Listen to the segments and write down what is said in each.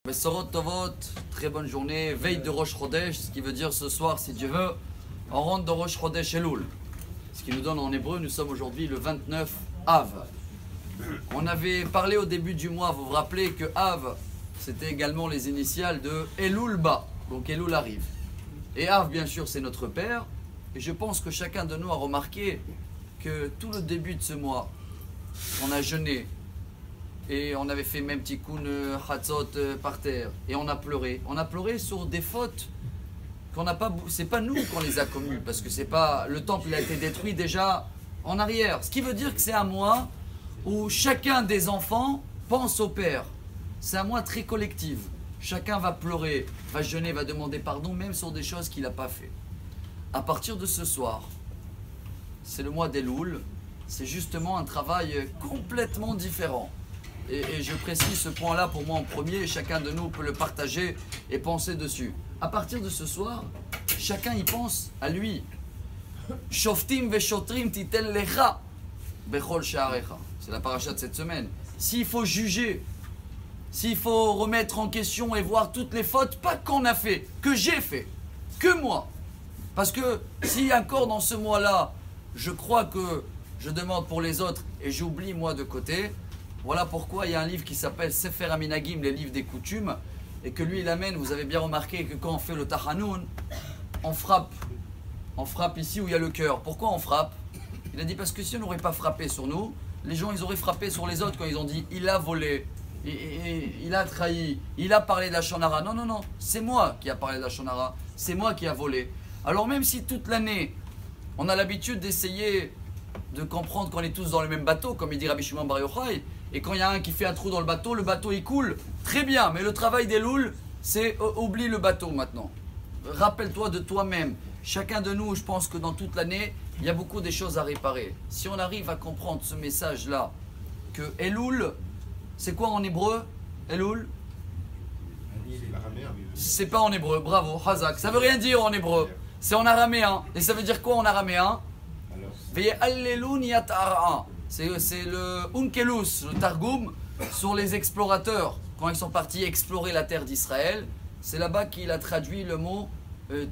Besorot Tovot, très bonne journée, veille de Rosh Chodesh, ce qui veut dire ce soir, si Dieu veut, on rentre dans Rosh Chodesh Elul. Ce qui nous donne en hébreu, nous sommes aujourd'hui le 29 Av. On avait parlé au début du mois, vous vous rappelez que Av, c'était également les initiales de Elul Ba, donc Elul arrive. Et Av, bien sûr, c'est notre père, et je pense que chacun de nous a remarqué que tout le début de ce mois, on a jeûné, et on avait fait même tikkun Hatzot par terre, et on a pleuré. On a pleuré sur des fautes qu'on n'a pas. C'est pas nous qu'on les a commues, parce que c'est pas le temple a été détruit déjà en arrière. Ce qui veut dire que c'est un mois où chacun des enfants pense au père. C'est un mois très collectif. Chacun va pleurer, va jeûner, va demander pardon, même sur des choses qu'il n'a pas fait. À partir de ce soir, c'est le mois d'Elul. C'est justement un travail complètement différent. Et je précise ce point-là pour moi en premier, et chacun de nous peut le partager et penser dessus. À partir de ce soir, chacun y pense à lui. Shoftim veshotrim titel lecha bechol sha'arecha. C'est la paracha de cette semaine. S'il faut juger, s'il faut remettre en question et voir toutes les fautes, pas qu'on a fait, que j'ai fait, que moi. Parce que si encore dans ce mois-là, je crois que je demande pour les autres et j'oublie moi de côté, voilà pourquoi il y a un livre qui s'appelle Sefer Aminagim, les livres des coutumes, et que lui il amène, vous avez bien remarqué que quand on fait le Tachanoun, on frappe ici où il y a le cœur. Pourquoi on frappe? Il a dit parce que si on n'aurait pas frappé sur nous, les gens ils auraient frappé sur les autres quand ils ont dit il a volé, il a trahi, il a parlé de la Shonara. Non, non, non, c'est moi qui a parlé de la Shonara, c'est moi qui a volé. Alors même si toute l'année, on a l'habitude d'essayer de comprendre qu'on est tous dans le même bateau, comme il dit Rabbi Shimon Bar Yochai, et quand il y a un qui fait un trou dans le bateau il coule. Très bien, mais le travail d'Elul, c'est oublie le bateau maintenant. Rappelle-toi de toi-même. Chacun de nous, je pense que dans toute l'année, il y a beaucoup de choses à réparer. Si on arrive à comprendre ce message-là, que Elul, c'est quoi en hébreu? Elul? C'est pas en hébreu, bravo, Hazak. Ça veut rien dire en hébreu, c'est en araméen. Et ça veut dire quoi en araméen? C'est le Unkelus, le Targum, sur les explorateurs. Quand ils sont partis explorer la terre d'Israël, c'est là-bas qu'il a traduit le mot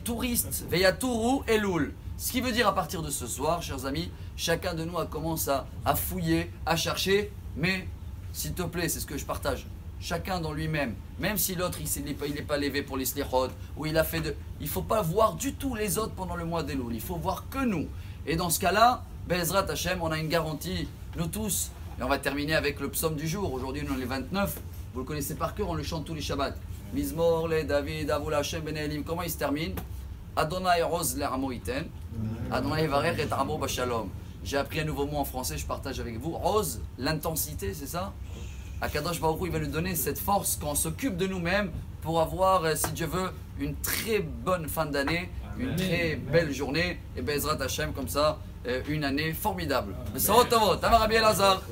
touriste, Veyaturu Elul. Ce qui veut dire à partir de ce soir, chers amis, chacun de nous a commencé à fouiller, à chercher, mais s'il te plaît, c'est ce que je partage. Chacun dans lui-même, même si l'autre il n'est pas levé pour les slichot, ou il a fait de. Il ne faut pas voir du tout les autres pendant le mois d'Elul, il faut voir que nous. Et dans ce cas-là, Be'ezrat Hashem, on a une garantie, nous tous. Et on va terminer avec le psaume du jour. Aujourd'hui, nous sommes les 29. Vous le connaissez par cœur, on le chante tous les Shabbats. Mizmor le David, Avul Hashem ben Elim. Comment il se termine? Adonai roz le'amo iten. Adonai varech et amo bashalom. J'ai appris un nouveau mot en français, je partage avec vous. Rose, l'intensité, c'est ça? Akadosh Baruch Hu, il va nous donner cette force quand on s'occupe de nous-mêmes pour avoir, si Dieu veut, une très bonne fin d'année, une très belle journée. Et Be'ezrat Hashem, comme ça, une année formidable. Besorot Tovot, Amar Rabbi Elazar.